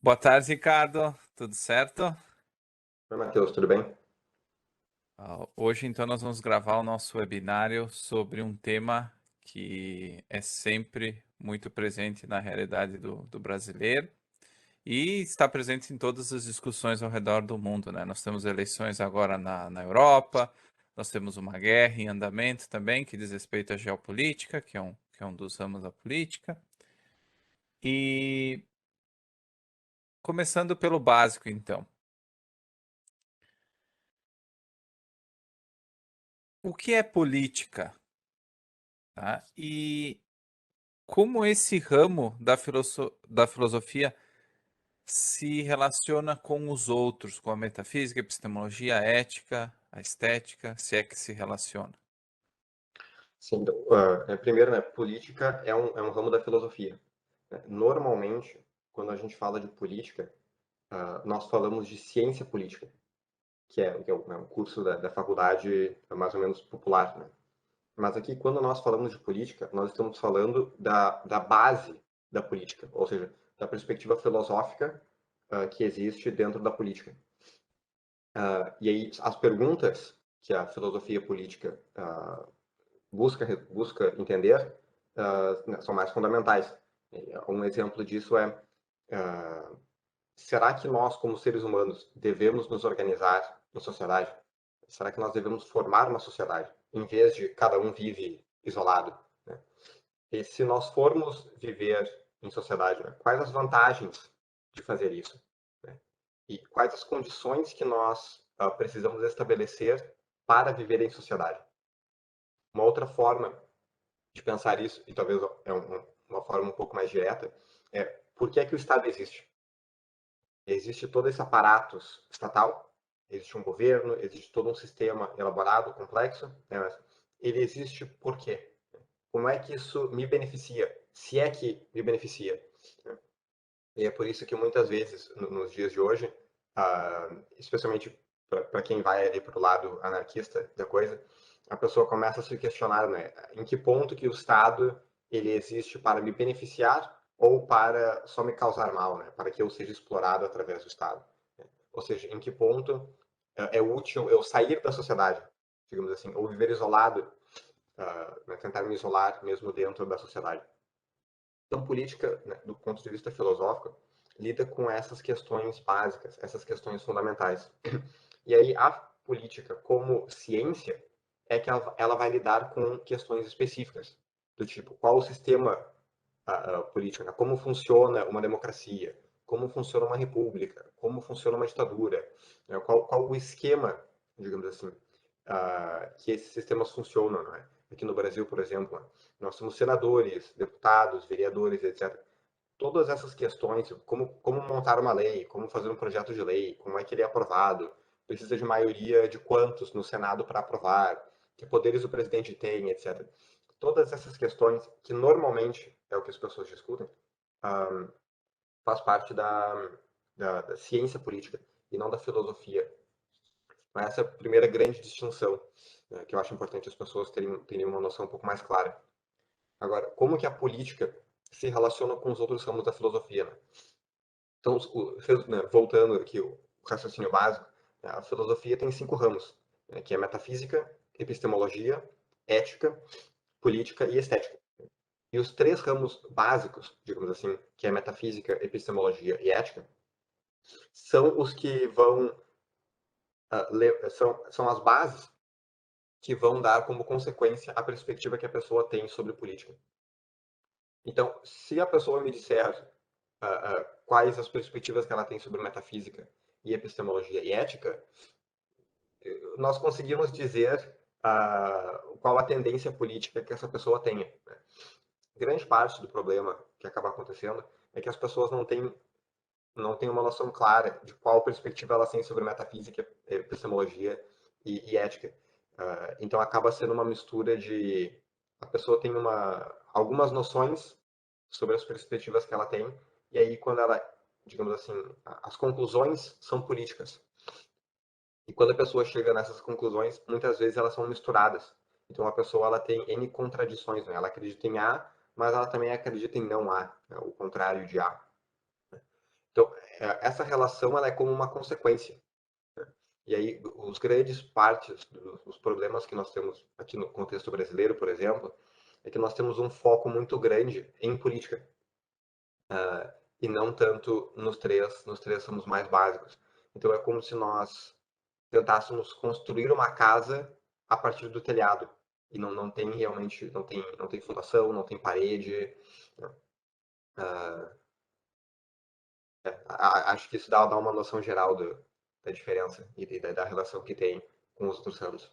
Boa tarde, Ricardo. Tudo certo? Oi, Matheus, tudo bem? Hoje, então, nós vamos gravar o nosso webinário sobre um tema que é sempre muito presente na realidade do brasileiro e está presente em todas as discussões ao redor do mundo, né? Nós temos eleições agora na Europa, nós temos uma guerra em andamento também, que diz respeito à geopolítica, que é um dos ramos da política. E começando pelo básico, então. O que é política? Tá? E como esse ramo da filosofia se relaciona com os outros, com a metafísica, a epistemologia, a ética, a estética, se é que se relaciona. Sim, então, primeiro, né, política é um ramo da filosofia, né? Normalmente, quando a gente fala de política, nós falamos de ciência política, que é um curso da faculdade mais ou menos popular, né? Mas aqui, quando nós falamos de política, nós estamos falando da base da política, ou seja, da perspectiva filosófica que existe dentro da política. E aí, as perguntas que a filosofia política busca entender são mais fundamentais. Um exemplo disso é, uh, será que nós, como seres humanos, devemos nos organizar em sociedade? Será que nós devemos formar uma sociedade, em vez de cada um vive isolado? Né? E se nós formos viver em sociedade, né, quais as vantagens de fazer isso? Né? E quais as condições que nós precisamos estabelecer para viver em sociedade? Uma outra forma de pensar isso, e talvez uma forma um pouco mais direta, é por que é que o Estado existe? Existe todo esse aparato estatal, existe um governo, existe todo um sistema elaborado, complexo, né? Mas ele existe por quê? Como é que isso me beneficia? Se é que me beneficia. Né? E é por isso que muitas vezes, nos dias de hoje, especialmente para quem vai ali para o lado anarquista da coisa, a pessoa começa a se questionar, né, em que ponto que o Estado ele existe para me beneficiar ou para só me causar mal, né, para que eu seja explorado através do Estado. Né? Ou seja, em que ponto é útil eu sair da sociedade, digamos assim, ou viver isolado, né, tentar me isolar mesmo dentro da sociedade. Então, política, né, do ponto de vista filosófico, lida com essas questões básicas, essas questões fundamentais. E aí, a política, como ciência, é que ela vai lidar com questões específicas, do tipo, qual o sistema político, né? Como funciona uma democracia, como funciona uma república, como funciona uma ditadura, né? Qual o esquema, digamos assim, que esses sistemas funcionam, não é? Aqui no Brasil, por exemplo, nós temos senadores, deputados, vereadores, etc. Todas essas questões, como montar uma lei, como fazer um projeto de lei, como é que ele é aprovado, precisa de maioria de quantos no Senado para aprovar, que poderes o presidente tem, etc. Todas essas questões, que normalmente é o que as pessoas discutem, faz parte da ciência política e não da filosofia. Essa é a primeira grande distinção, né, que eu acho importante as pessoas terem uma noção um pouco mais clara. Agora, como que a política se relaciona com os outros ramos da filosofia? Né? Então, né, voltando aqui o raciocínio básico, né, a filosofia tem 5 ramos, né, que é metafísica, epistemologia, ética, política e estética. E os 3 ramos básicos, digamos assim, que é metafísica, epistemologia e ética, são os que vão são as bases que vão dar como consequência a perspectiva que a pessoa tem sobre política. Então, se a pessoa me disser quais as perspectivas que ela tem sobre metafísica e epistemologia e ética, nós conseguimos dizer qual a tendência política que essa pessoa tenha. Né? Grande parte do problema que acaba acontecendo é que as pessoas não têm uma noção clara de qual perspectiva elas têm sobre metafísica, epistemologia e ética. Então acaba sendo uma mistura de a pessoa tem algumas noções sobre as perspectivas que ela tem e aí quando ela, digamos assim, as conclusões são políticas. E quando a pessoa chega nessas conclusões, muitas vezes elas são misturadas. Então a pessoa ela tem N contradições, né? Ela acredita em A, mas ela também acredita em não A, né? O contrário de A. Então, essa relação ela é como uma consequência. E aí, os grandes partes dos problemas que nós temos aqui no contexto brasileiro, por exemplo, é que nós temos um foco muito grande em política, e não tanto nos três somos mais básicos. Então, é como se nós tentássemos construir uma casa a partir do telhado, e não tem realmente, não tem fundação, não tem parede. Acho que isso dá uma noção geral da diferença e da relação que tem com os outros ramos.